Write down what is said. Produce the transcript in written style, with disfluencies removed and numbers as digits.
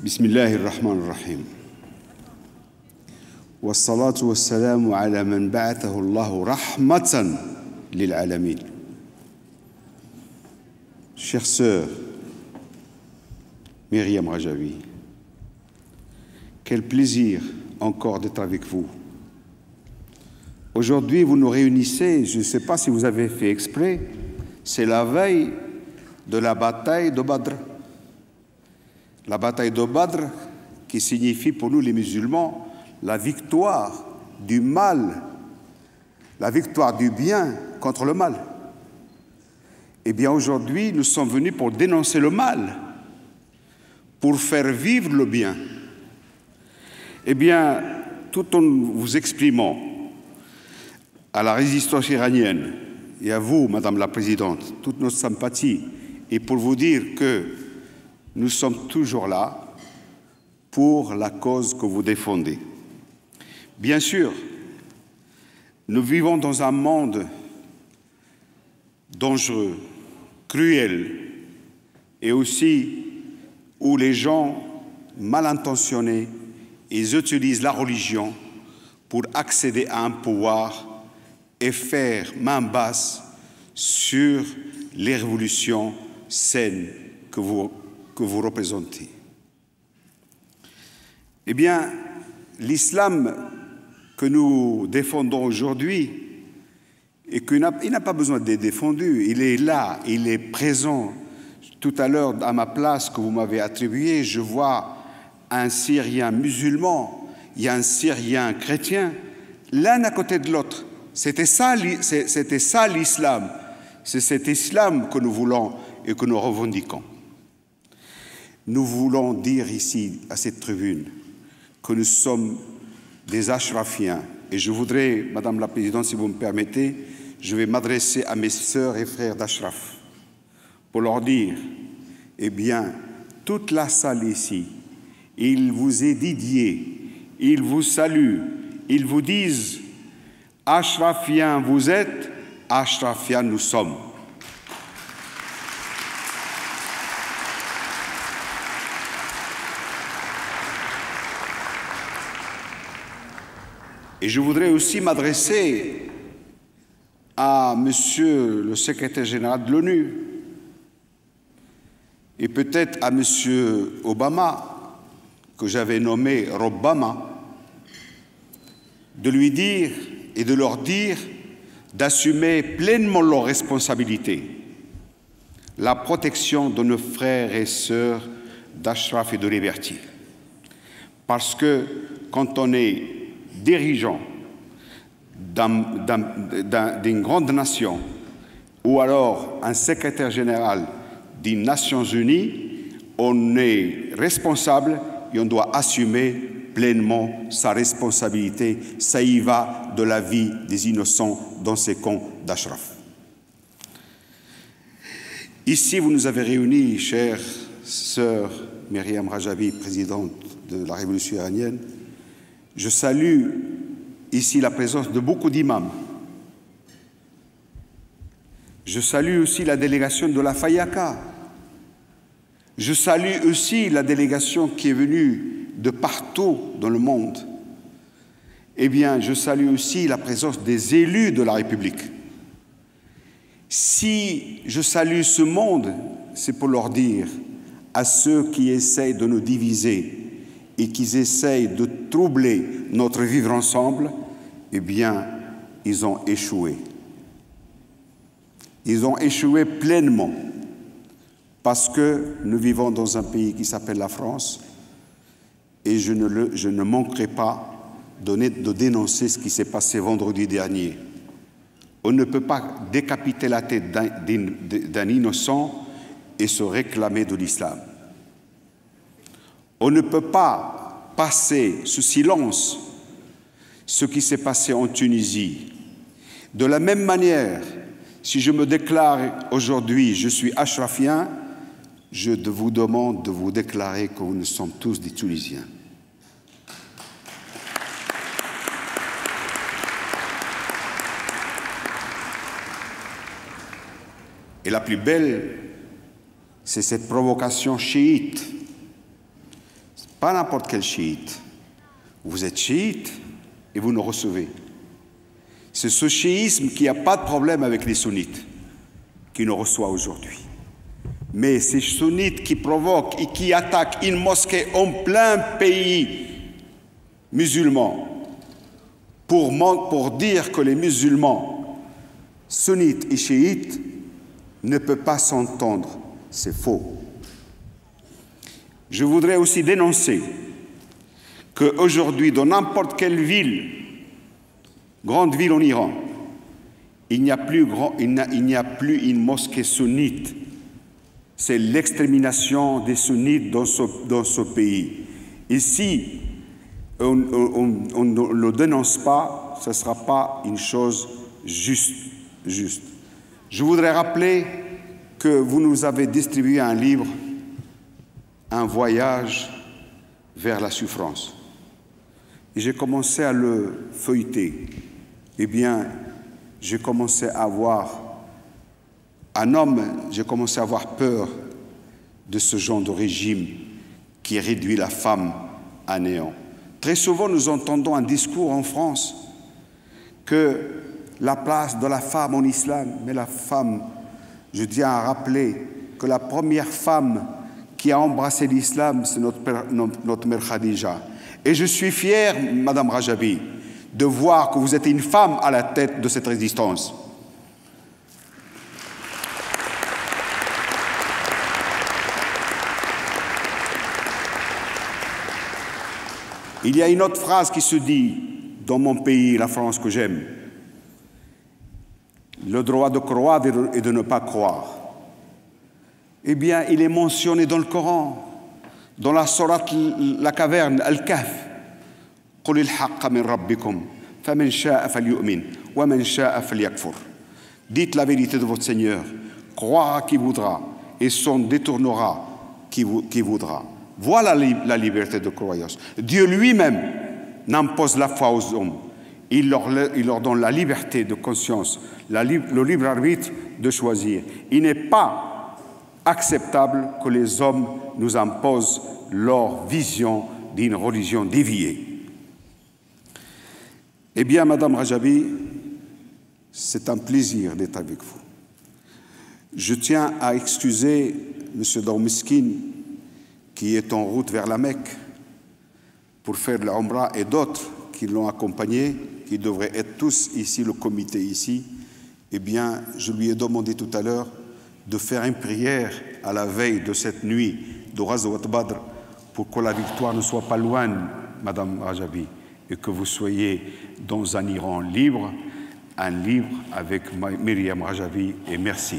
بسم الله الرحمن الرحيم والصلاة والسلام على من بعثه الله رحمة للعالمين. Chère sœur Myriam Rajavi, quel plaisir encore d'être avec vous. Aujourd'hui, vous nous réunissez, je ne sais pas si vous avez fait exprès, c'est la veille de la bataille de Badr. La bataille de Badr qui signifie pour nous les musulmans la victoire du mal, la victoire du bien contre le mal. Eh bien aujourd'hui, nous sommes venus pour dénoncer le mal, pour faire vivre le bien. Eh bien, tout en vous exprimant à la résistance iranienne et à vous, Madame la Présidente, toute notre sympathie, et pour vous dire que nous sommes toujours là pour la cause que vous défendez. Bien sûr, nous vivons dans un monde dangereux, cruel, et aussi où les gens mal intentionnés, ils utilisent la religion pour accéder à un pouvoir et faire main basse sur les révolutions saines que vous représentez. Eh bien, l'islam que nous défendons aujourd'hui, et qu'il n'a pas besoin d'être défendu, il est là, il est présent. Tout à l'heure, à ma place que vous m'avez attribuée, je vois un Syrien musulman, il y a un Syrien chrétien, l'un à côté de l'autre. C'était ça l'islam. C'est cet islam que nous voulons et que nous revendiquons. Nous voulons dire ici, à cette tribune, que nous sommes des ashrafiens. Et je voudrais, Madame la Présidente, si vous me permettez, je vais m'adresser à mes sœurs et frères d'Ashraf pour leur dire, eh bien, toute la salle ici, il vous est dédié, ils vous saluent, ils vous disent, ashrafiens vous êtes, ashrafiens nous sommes. Et je voudrais aussi m'adresser à Monsieur le secrétaire général de l'ONU et peut-être à Monsieur Obama, que j'avais nommé Robbama, de lui dire et de leur dire d'assumer pleinement leurs responsabilités, la protection de nos frères et sœurs d'Ashraf et de Liberty. Parce que quand on est dirigeant d'une grande nation ou alors un secrétaire général des Nations Unies, on est responsable et on doit assumer pleinement sa responsabilité. Ça y va de la vie des innocents dans ces camps d'Ashraf. Ici, vous nous avez réunis, chère sœur Myriam Rajavi, présidente de la Révolution iranienne. Je salue ici la présence de beaucoup d'imams. Je salue aussi la délégation de la Fayaka. Je salue aussi la délégation qui est venue de partout dans le monde. Eh bien, je salue aussi la présence des élus de la République. Si je salue ce monde, c'est pour leur dire à ceux qui essayent de nous diviser et qui essayent de troubler notre vivre ensemble, eh bien, ils ont échoué. Ils ont échoué pleinement parce que nous vivons dans un pays qui s'appelle la France et je ne manquerai pas de dénoncer ce qui s'est passé vendredi dernier. On ne peut pas décapiter la tête d'un innocent et se réclamer de l'islam. On ne peut pas passer sous silence ce qui s'est passé en Tunisie. De la même manière, si je me déclare aujourd'hui, je suis ashrafien, je vous demande de vous déclarer que nous sommes tous des Tunisiens. Et la plus belle, c'est cette provocation chiite pas n'importe quel chiite. Vous êtes chiite et vous nous recevez. C'est ce chiisme qui n'a pas de problème avec les sunnites qui nous reçoit aujourd'hui. Mais ces sunnites qui provoquent et qui attaquent une mosquée en plein pays musulman pour dire que les musulmans sunnites et chiites ne peuvent pas s'entendre, c'est faux. Je voudrais aussi dénoncer qu'aujourd'hui, dans n'importe quelle ville, grande ville en Iran, il n'y a plus une mosquée sunnite. C'est l'extermination des sunnites dans ce pays. Et si on ne le dénonce pas, ce ne sera pas une chose juste. Je voudrais rappeler que vous nous avez distribué un livre, Un voyage vers la souffrance. Et j'ai commencé à le feuilleter. Eh bien, j'ai commencé à avoir peur de ce genre de régime qui réduit la femme à néant. Très souvent, nous entendons un discours en France que la place de la femme en islam, mais la femme, je tiens à rappeler que la première femme qui a embrassé l'islam, c'est notre mère Khadija. Et je suis fier, Madame Rajabi, de voir que vous êtes une femme à la tête de cette résistance. Il y a une autre phrase qui se dit dans mon pays, la France que j'aime. Le droit de croire et de ne pas croire. Eh bien, il est mentionné dans le Coran, dans la sourate la caverne, Al-Kahf. قُلِ الْحَقَّ مِنْ رَبِّكُمْ فَمَنْ شَاءَ فَلْيُؤْمِنْ وَمَنْ شَاءَ فَلْيَكْفُرْ. Dites la vérité de votre Seigneur, croira qui voudra et s'en détournera qui voudra. Voilà la liberté de croyance. Dieu lui-même n'impose la foi aux hommes. Il leur donne la liberté de conscience, le libre arbitre de choisir. Il n'est pas acceptable que les hommes nous imposent leur vision d'une religion déviée. Eh bien, Madame Rajabi, c'est un plaisir d'être avec vous. Je tiens à excuser M. Daoumiskin, qui est en route vers la Mecque pour faire la Umrah, et d'autres qui l'ont accompagné, qui devraient être tous ici, le comité ici. Eh bien, je lui ai demandé tout à l'heure de faire une prière à la veille de cette nuit de Ghazwat Badr pour que la victoire ne soit pas loin, Madame Rajabi, et que vous soyez dans un Iran libre, un livre avec Myriam Rajavi, et merci.